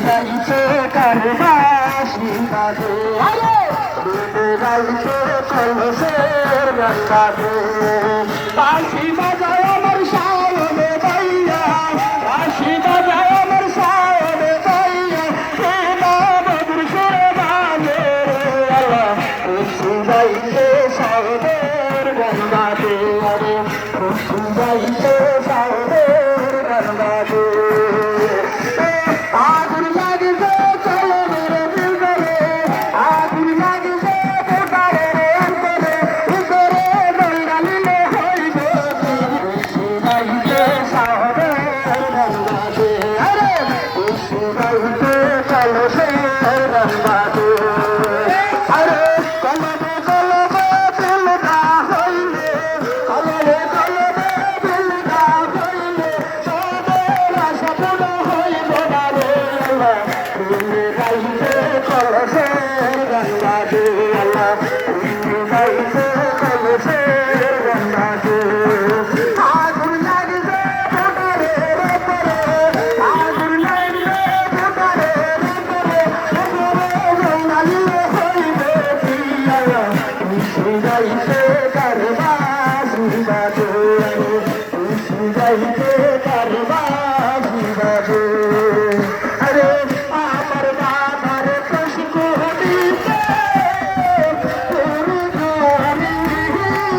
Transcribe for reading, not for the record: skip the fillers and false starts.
গাইছে কার বাঁশি বাজে গাইছে কলসের গান বাজে বাঁশি বাজায় আমার শাওনে ভাইয়া বাঁশি বাজায় আমার শাওনে ভাইয়া মধুর সুরে বাজে আল্লাহ গাইছে শাওনের গান বাজে আরে গাইছে শাওনের গান বাজে আগুন লাগছে কলমের ভিতরে আগুন লাগছে বুকের অন্তরে ভিতরে দৌড়ালিলে হইব গাইছে শাওনের গান বাজে আরে গাইছে কলসে